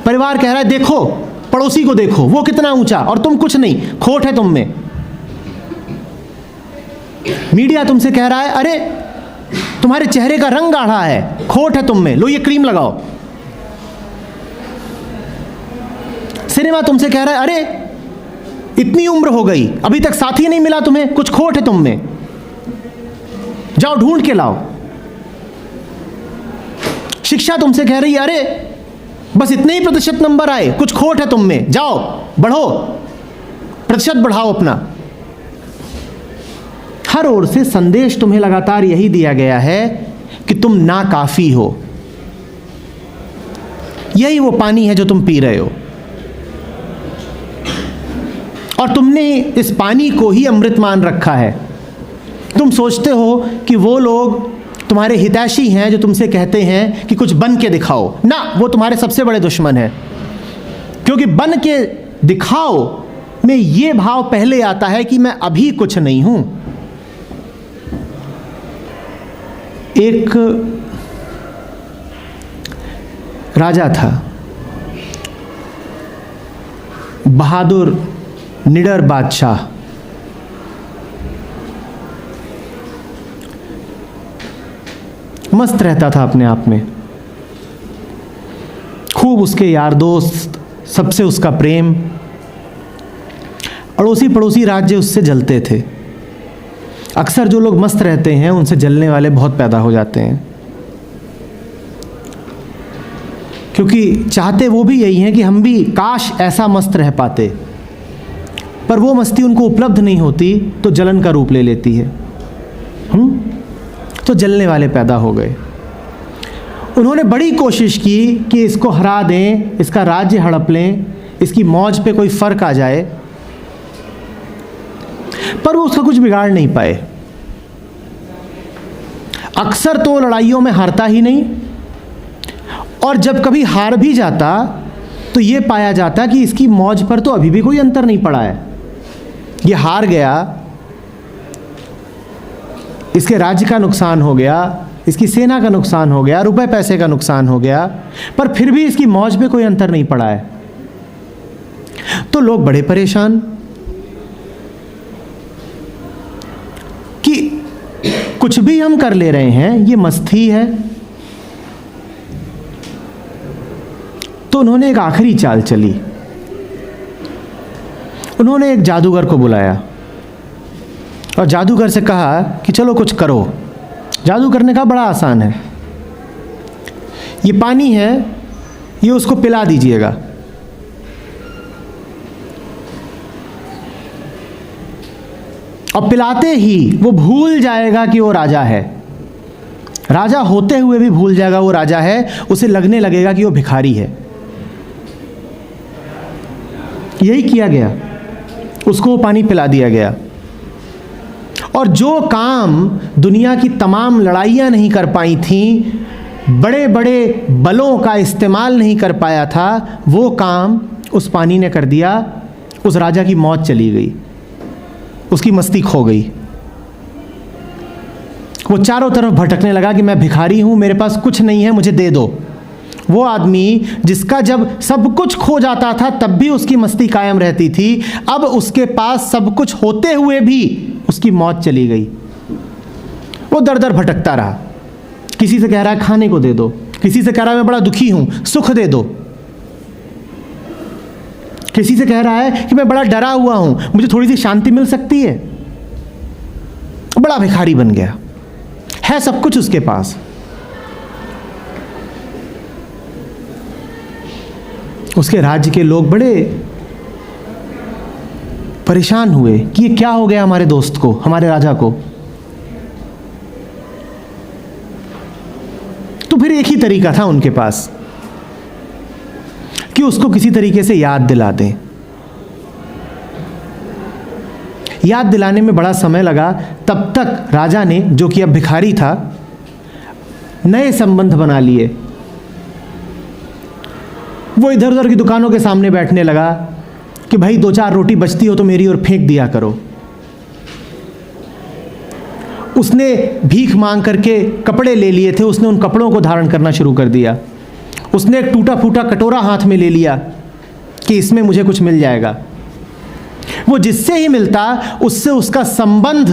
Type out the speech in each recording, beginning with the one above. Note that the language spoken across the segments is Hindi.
परिवार कह रहा है देखो पड़ोसी को देखो, वो कितना ऊंचा और तुम कुछ नहीं, खोट है तुम में। मीडिया तुमसे कह रहा है अरे तुम्हारे चेहरे का रंग गाढ़ा है, खोट है तुम में, लो ये क्रीम लगाओ। सिनेमा तुमसे कह रहा है अरे इतनी उम्र हो गई अभी तक साथी नहीं मिला तुम्हें, कुछ खोट है तुम में, जाओ ढूंढ के लाओ। शिक्षा तुमसे कह रही है अरे बस इतने ही प्रतिशत नंबर आए, कुछ खोट है तुम में, जाओ बढ़ो, प्रतिशत बढ़ाओ अपना। हर ओर से संदेश तुम्हें लगातार यही दिया गया है कि तुम नाकाफी हो। यही वो पानी है जो तुम पी रहे हो, और तुमने इस पानी को ही अमृत मान रखा है। तुम सोचते हो कि वो लोग तुम्हारे हितैषी हैं जो तुमसे कहते हैं कि कुछ बन के दिखाओ, ना, वो तुम्हारे सबसे बड़े दुश्मन हैं। क्योंकि बन के दिखाओ में ये भाव पहले आता है कि मैं अभी कुछ नहीं हूं। एक राजा था, बहादुर निडर बादशाह। मस्त रहता था अपने आप में, खूब उसके यार दोस्त, सबसे उसका प्रेम। अड़ोसी पड़ोसी राज्य उससे जलते थे। अक्सर जो लोग मस्त रहते हैं उनसे जलने वाले बहुत पैदा हो जाते हैं, क्योंकि चाहते वो भी यही हैं कि हम भी काश ऐसा मस्त रह पाते, पर वो मस्ती उनको उपलब्ध नहीं होती तो जलन का रूप ले लेती है। तो जलने वाले पैदा हो गए। उन्होंने बड़ी कोशिश की कि इसको हरा दें, इसका राज्य हड़प लें, इसकी मौज पे कोई फर्क आ जाए, पर वो उसका कुछ बिगाड़ नहीं पाए। अक्सर तो लड़ाइयों में हारता ही नहीं, और जब कभी हार भी जाता तो ये पाया जाता कि इसकी मौज पर तो अभी भी कोई अंतर नहीं पड़ा है। ये हार गया, इसके राज्य का नुकसान हो गया, इसकी सेना का नुकसान हो गया, रुपए पैसे का नुकसान हो गया, पर फिर भी इसकी मौज पे कोई अंतर नहीं पड़ा है। तो लोग बड़े परेशान कि कुछ भी हम कर ले रहे हैं, ये मस्ती है। तो उन्होंने एक आखिरी चाल चली। उन्होंने एक जादूगर को बुलाया और जादूगर से कहा कि चलो कुछ करो। जादू करने का बड़ा आसान है, ये पानी है, ये उसको पिला दीजिएगा। और पिलाते ही वो भूल जाएगा कि वो राजा है, राजा होते हुए भी भूल जाएगा वो राजा है, उसे लगने लगेगा कि वो भिखारी है। यही किया गया, उसको वो पानी पिला दिया गया। और जो काम दुनिया की तमाम लड़ाइयाँ नहीं कर पाई थीं, बड़े बड़े बलों का इस्तेमाल नहीं कर पाया था, वो काम उस पानी ने कर दिया। उस राजा की मौत चली गई, उसकी मस्ती खो गई। वो चारों तरफ भटकने लगा कि मैं भिखारी हूँ, मेरे पास कुछ नहीं है, मुझे दे दो। वो आदमी जिसका जब सब कुछ खो जाता था तब भी उसकी मस्ती कायम रहती थी, अब उसके पास सब कुछ होते हुए भी उसकी मौत चली गई। वो दर दर भटकता रहा, किसी से कह रहा है खाने को दे दो, किसी से कह रहा है मैं बड़ा दुखी हूं, सुख दे दो, किसी से कह रहा है कि मैं बड़ा डरा हुआ हूं, मुझे थोड़ी सी शांति मिल सकती है। बड़ा भिखारी बन गया, है सब कुछ उसके पास। उसके राज्य के लोग बड़े परेशान हुए कि ये क्या हो गया हमारे दोस्त को, हमारे राजा को। तो फिर एक ही तरीका था उनके पास कि उसको किसी तरीके से याद दिला दें। याद दिलाने में बड़ा समय लगा। तब तक राजा ने, जो कि अब भिखारी था, नए संबंध बना लिए। वो इधर उधर की दुकानों के सामने बैठने लगा कि भाई 2-4 रोटी बचती हो तो मेरी ओर फेंक दिया करो। उसने भीख मांग करके कपड़े ले लिए थे, उसने उन कपड़ों को धारण करना शुरू कर दिया। उसने एक टूटा फूटा कटोरा हाथ में ले लिया कि इसमें मुझे कुछ मिल जाएगा। वो जिससे ही मिलता उससे उसका संबंध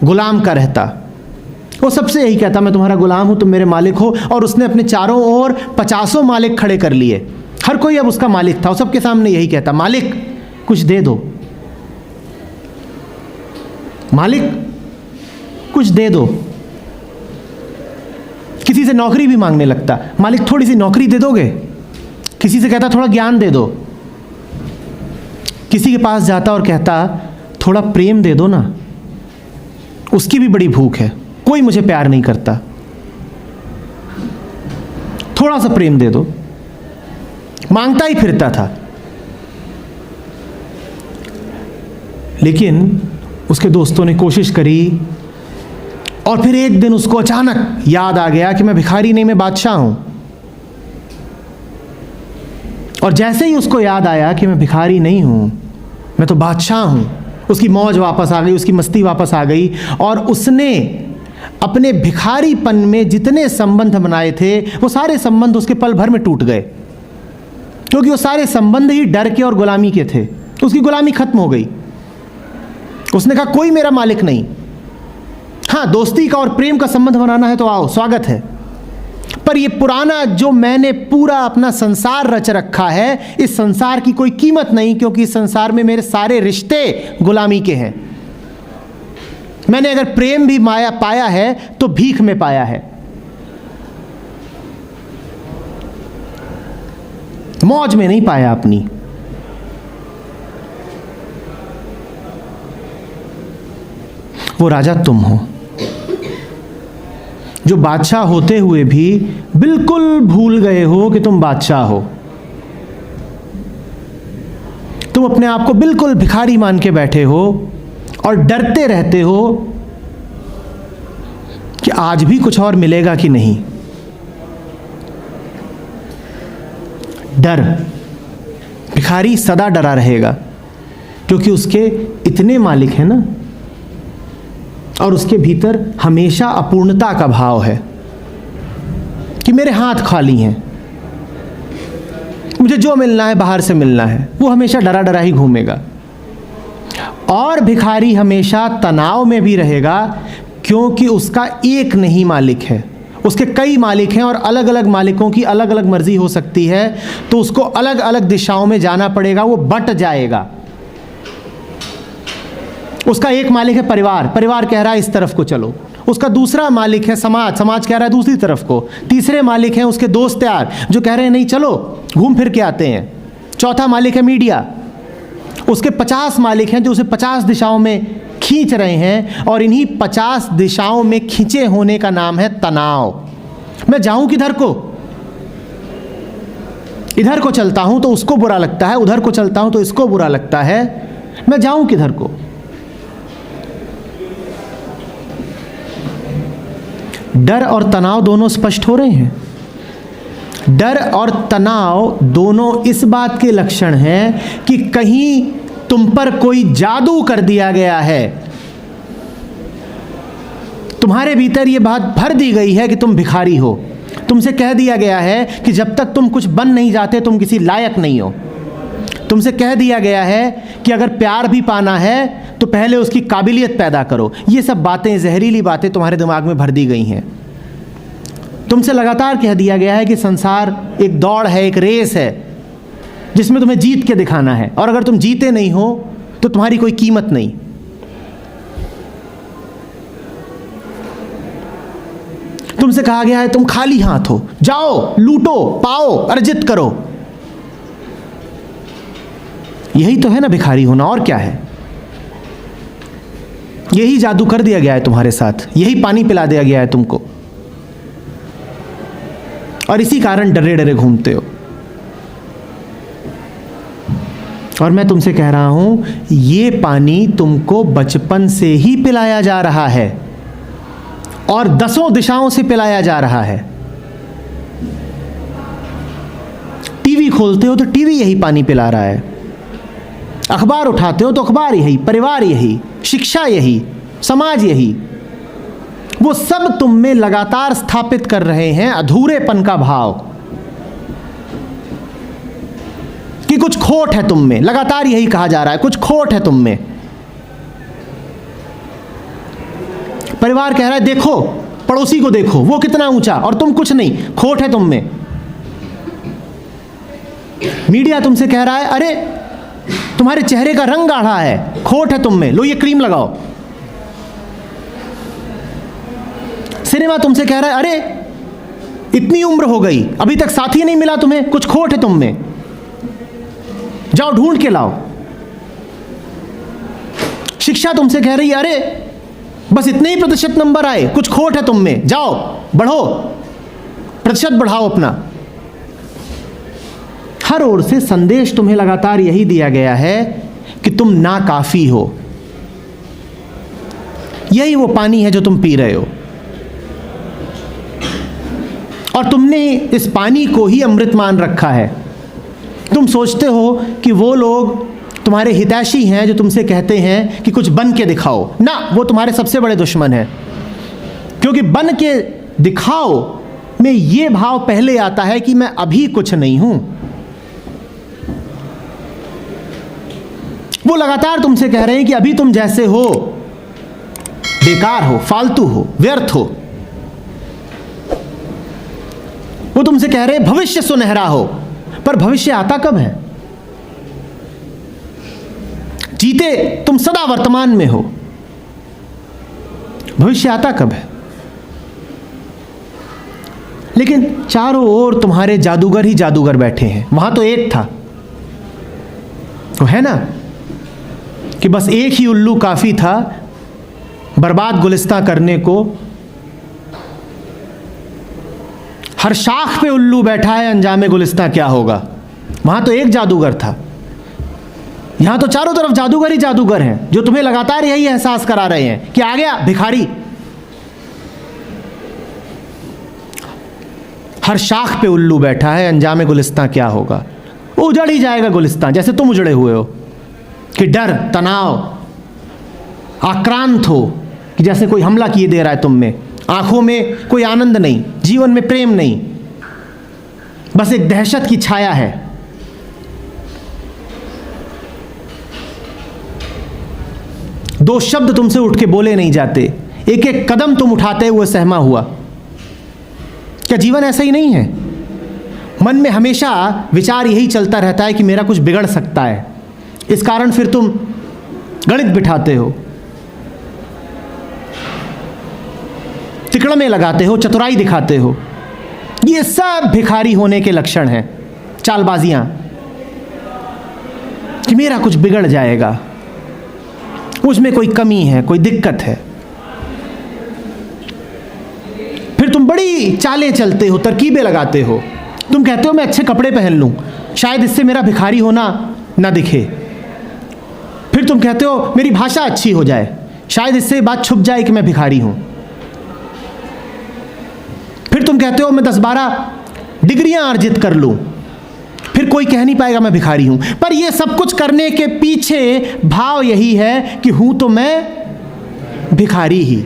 गुलाम का रहता। वो सबसे यही कहता, मैं तुम्हारा गुलाम हूं, तुम मेरे मालिक हो। और उसने अपने चारों ओर 50 मालिक खड़े कर लिए। हर कोई अब उसका मालिक था। वो सबके सामने यही कहता, मालिक कुछ दे दो, मालिक कुछ दे दो। किसी से नौकरी भी मांगने लगता, मालिक थोड़ी सी नौकरी दे दोगे। किसी से कहता थोड़ा ज्ञान दे दो। किसी के पास जाता और कहता थोड़ा प्रेम दे दो ना, उसकी भी बड़ी भूख है, कोई मुझे प्यार नहीं करता, थोड़ा सा प्रेम दे दो। मांगता ही फिरता था। लेकिन उसके दोस्तों ने कोशिश करी और फिर एक दिन उसको अचानक याद आ गया कि मैं भिखारी नहीं, मैं बादशाह हूं। और जैसे ही उसको याद आया कि मैं भिखारी नहीं हूं, मैं तो बादशाह हूं, उसकी मौज वापस आ गई, उसकी मस्ती वापस आ गई। और उसने अपने भिखारीपन में जितने संबंध बनाए थे वो सारे संबंध उसके पल भर में टूट गए, क्योंकि वो सारे संबंध ही डर के और गुलामी के थे। उसकी गुलामी खत्म हो गई। उसने कहा कोई मेरा मालिक नहीं। हाँ, दोस्ती का और प्रेम का संबंध बनाना है तो आओ, स्वागत है। पर ये पुराना जो मैंने पूरा अपना संसार रच रखा है, इस संसार की कोई कीमत नहीं, क्योंकि इस संसार में मेरे सारे रिश्ते गुलामी के हैं। मैंने अगर प्रेम भी माया पाया है तो भीख में पाया है, मौज में नहीं पाया अपनी। वो राजा तुम हो जो बादशाह होते हुए भी बिल्कुल भूल गए हो कि तुम बादशाह हो। तुम अपने आप को बिल्कुल भिखारी मान के बैठे हो और डरते रहते हो कि आज भी कुछ और मिलेगा कि नहीं। डर, भिखारी सदा डरा रहेगा, क्योंकि उसके इतने मालिक हैं ना, और उसके भीतर हमेशा अपूर्णता का भाव है कि मेरे हाथ खाली हैं, मुझे जो मिलना है बाहर से मिलना है। वो हमेशा डरा डरा ही घूमेगा। और भिखारी हमेशा तनाव में भी रहेगा, क्योंकि उसका एक नहीं मालिक है, उसके कई मालिक हैं और अलग अलग मालिकों की अलग अलग मर्जी हो सकती है, तो उसको अलग अलग दिशाओं में जाना पड़ेगा, वो बट जाएगा। उसका एक मालिक है परिवार, परिवार कह रहा है इस तरफ को चलो। उसका दूसरा मालिक है समाज, समाज कह रहा है दूसरी तरफ को। तीसरे मालिक हैं उसके दोस्त यार, जो कह रहे हैं नहीं चलो घूम फिर के आते हैं। चौथा मालिक है मीडिया, उसके 50 मालिक हैं जो उसे 50 दिशाओं में खींच रहे हैं, और इन्हीं 50 दिशाओं में खींचे होने का नाम है तनाव। मैं जाऊं किधर को? इधर को चलता हूं तो उसको बुरा लगता है, उधर को चलता हूं तो इसको बुरा लगता है, मैं जाऊं किधर को? डर और तनाव दोनों स्पष्ट हो रहे हैं। डर और तनाव दोनों इस बात के लक्षण हैं कि कहीं तुम पर कोई जादू कर दिया गया है। तुम्हारे भीतर यह बात भर दी गई है कि तुम भिखारी हो। तुमसे कह दिया गया है कि जब तक तुम कुछ बन नहीं जाते तुम किसी लायक नहीं हो। तुमसे कह दिया गया है कि अगर प्यार भी पाना है तो पहले उसकी काबिलियत पैदा करो। ये सब बातें, जहरीली बातें तुम्हारे दिमाग में भर दी गई हैं। तुमसे लगातार कह दिया गया है कि संसार एक दौड़ है, एक रेस है, जिसमें तुम्हें जीत के दिखाना है, और अगर तुम जीते नहीं हो तो तुम्हारी कोई कीमत नहीं। तुमसे कहा गया है तुम खाली हाथ हो, जाओ लूटो, पाओ, अर्जित करो। यही तो है ना भिखारी होना, और क्या है? यही जादू कर दिया गया है तुम्हारे साथ, यही पानी पिला दिया गया है तुमको, और इसी कारण डरे डरे घूमते हो। और मैं तुमसे कह रहा हूं ये पानी तुमको बचपन से ही पिलाया जा रहा है, और 10 दिशाओं से पिलाया जा रहा है। टीवी खोलते हो तो टीवी यही पानी पिला रहा है, अखबार उठाते हो तो अखबार यही, परिवार यही, शिक्षा यही, समाज यही। वो सब तुम में लगातार स्थापित कर रहे हैं अधूरेपन का भाव, कुछ खोट है तुम में, लगातार यही कहा जा रहा है, कुछ खोट है तुम में। परिवार कह रहा है देखो, पड़ोसी को देखो, वो कितना ऊंचा और तुम कुछ नहीं, खोट है तुम में। मीडिया तुमसे कह रहा है अरे तुम्हारे चेहरे का रंग गाढ़ा है, खोट है तुम में, लो ये क्रीम लगाओ। सिनेमा तुमसे कह रहा है अरे इतनी उम्र हो गई अभी तक साथी नहीं मिला तुम्हें, कुछ खोट है तुम में, जाओ ढूंढ के लाओ। शिक्षा तुमसे कह रही है अरे बस इतने ही प्रतिशत नंबर आए, कुछ खोट है तुम में, जाओ बढ़ो, प्रतिशत बढ़ाओ अपना। हर ओर से संदेश तुम्हें लगातार यही दिया गया है कि तुम नाकाफी हो। यही वो पानी है जो तुम पी रहे हो और तुमने इस पानी को ही अमृत मान रखा है। तुम सोचते हो कि वो लोग तुम्हारे हितैषी हैं जो तुमसे कहते हैं कि कुछ बन के दिखाओ, ना, वो तुम्हारे सबसे बड़े दुश्मन हैं। क्योंकि बन के दिखाओ में ये भाव पहले आता है कि मैं अभी कुछ नहीं हूं। वो लगातार तुमसे कह रहे हैं कि अभी तुम जैसे हो बेकार हो, फालतू हो, व्यर्थ हो। वो तुमसे कह रहे हैं भविष्य सुनहरा हो, पर भविष्य आता कब है? जीते तुम सदा वर्तमान में हो, भविष्य आता कब है? लेकिन चारों ओर तुम्हारे जादूगर ही जादूगर बैठे हैं। वहां तो एक था, तो है ना कि बस एक ही उल्लू काफी था बर्बाद गुलिस्तां करने को। हर शाख पे उल्लू बैठा है, अंजामे गुलिस्तां क्या होगा। वहां तो एक जादूगर था, यहां तो चारों तरफ जादूगर ही जादूगर हैं जो तुम्हें लगातार यही एहसास करा रहे हैं कि आ गया भिखारी। हर शाख पे उल्लू बैठा है, अंजामे गुलिस्तां क्या होगा। वो उजड़ ही जाएगा गुलिस्तां, जैसे तुम उजड़े हुए हो कि डर, तनाव, आक्रांत हो कि जैसे कोई हमला किए दे रहा है तुम में। आंखों में कोई आनंद नहीं, जीवन में प्रेम नहीं, बस एक दहशत की छाया है। दो शब्द तुमसे उठ के बोले नहीं जाते, एक एक कदम तुम उठाते हुए सहमा हुआ। क्या जीवन ऐसा ही नहीं है? मन में हमेशा विचार यही चलता रहता है कि मेरा कुछ बिगड़ सकता है, इस कारण फिर तुम गणित बिठाते हो, तिकड़मे लगाते हो, चतुराई दिखाते हो। ये सब भिखारी होने के लक्षण हैं, चालबाजियां कि मेरा कुछ बिगड़ जाएगा, उसमें कोई कमी है, कोई दिक्कत है। फिर तुम बड़ी चालें चलते हो, तरकीबें लगाते हो। तुम कहते हो मैं अच्छे कपड़े पहन लूं, शायद इससे मेरा भिखारी होना ना दिखे। फिर तुम कहते हो मेरी भाषा अच्छी हो जाए, शायद इससे बात छुप जाए कि मैं भिखारी हूं। फिर तुम कहते हो मैं 10-12 डिग्रियां अर्जित कर लूं, फिर कोई कह नहीं पाएगा मैं भिखारी हूं। पर यह सब कुछ करने के पीछे भाव यही है कि हूं तो मैं भिखारी ही,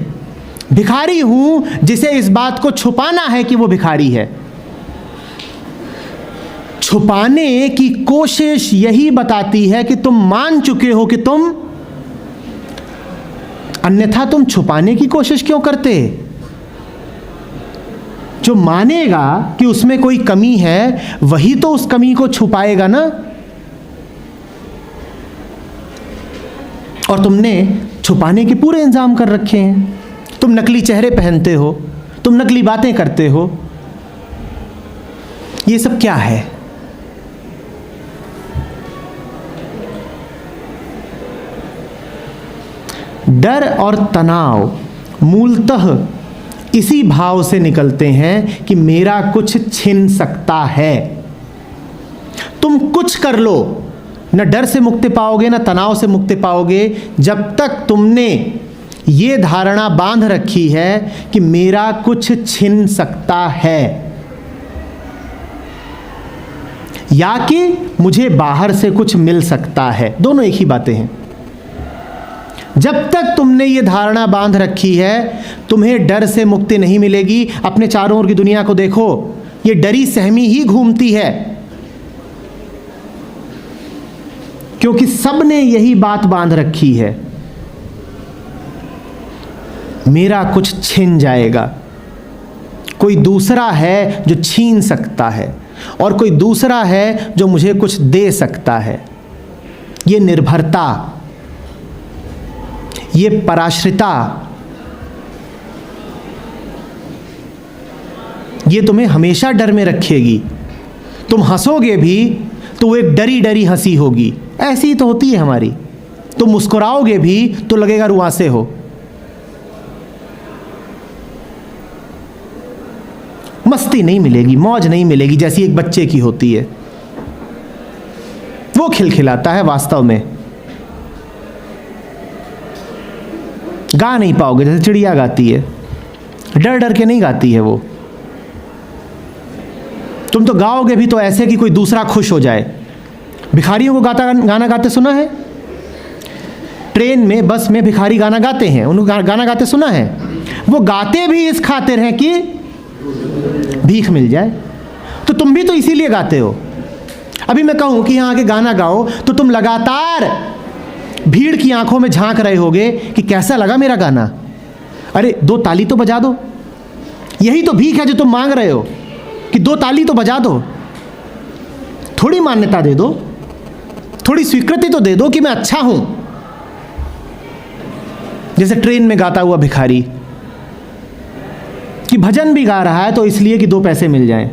भिखारी हूं जिसे इस बात को छुपाना है कि वो भिखारी है। छुपाने की कोशिश यही बताती है कि तुम मान चुके हो कि तुम, अन्यथा तुम छुपाने की कोशिश क्यों करते? जो मानेगा कि उसमें कोई कमी है वही तो उस कमी को छुपाएगा ना। और तुमने छुपाने के पूरे इंतजाम कर रखे हैं। तुम नकली चेहरे पहनते हो, तुम नकली बातें करते हो। ये सब क्या है? डर और तनाव मूलतः इसी भाव से निकलते हैं कि मेरा कुछ छिन सकता है। तुम कुछ कर लो, न डर से मुक्ति पाओगे न तनाव से मुक्ति पाओगे जब तक तुमने ये धारणा बांध रखी है कि मेरा कुछ छिन सकता है, या कि मुझे बाहर से कुछ मिल सकता है। दोनों एक ही बातें हैं। जब तक तुमने ये धारणा बांध रखी है तुम्हें डर से मुक्ति नहीं मिलेगी। अपने चारों ओर की दुनिया को देखो, ये डरी सहमी ही घूमती है। क्योंकि सबने यही बात बांध रखी है, मेरा कुछ छिन जाएगा। कोई दूसरा है जो छीन सकता है और कोई दूसरा है जो मुझे कुछ दे सकता है। ये निर्भरता, ये पराश्रिता, ये तुम्हें हमेशा डर में रखेगी। तुम हंसोगे भी तो वो एक डरी डरी हंसी होगी, ऐसी ही तो होती है हमारी। तुम मुस्कुराओगे भी तो लगेगा रुआंसे हो। मस्ती नहीं मिलेगी, मौज नहीं मिलेगी जैसी एक बच्चे की होती है। वो खिलखिलाता है वास्तव में। गा नहीं पाओगे जैसे चिड़िया गाती है, डर डर के नहीं गाती है वो। तुम तो गाओगे भी तो ऐसे कि कोई दूसरा खुश हो जाए। भिखारियों को गाना गाते सुना है? ट्रेन में, बस में भिखारी गाना गाते हैं, उन्होंने गाना गाते सुना है। वो गाते भी इस खातिर हैं कि भीख मिल जाए। तो तुम भी तो इसीलिए गाते हो। अभी मैं कहूं कि यहां आके गाना गाओ तो तुम लगातार भीड़ की आंखों में झांक रहे होगे कि कैसा लगा मेरा गाना। अरे 2 ताली तो बजा दो। यही तो भीख है जो तुम मांग रहे हो कि 2 ताली तो बजा दो। थोड़ी मान्यता दे दो, थोड़ी स्वीकृति तो दे दो कि मैं अच्छा हूं। जैसे ट्रेन में गाता हुआ भिखारी कि भजन भी गा रहा है तो इसलिए कि 2 पैसे मिल जाएं।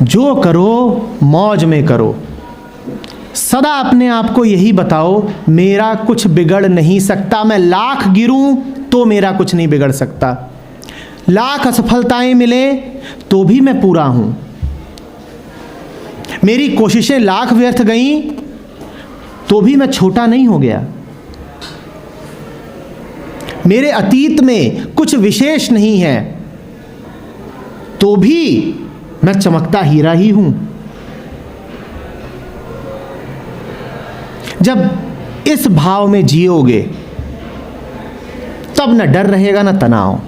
जो करो मौज में करो। सदा अपने आप को यही बताओ, मेरा कुछ बिगड़ नहीं सकता। मैं लाख गिरूं तो मेरा कुछ नहीं बिगड़ सकता। लाख असफलताएं मिले तो भी मैं पूरा हूं। मेरी कोशिशें लाख व्यर्थ गईं तो भी मैं छोटा नहीं हो गया। मेरे अतीत में कुछ विशेष नहीं है तो भी मैं चमकता हीरा ही हूं। जब इस भाव में जियोगे तब न डर रहेगा न तनाव।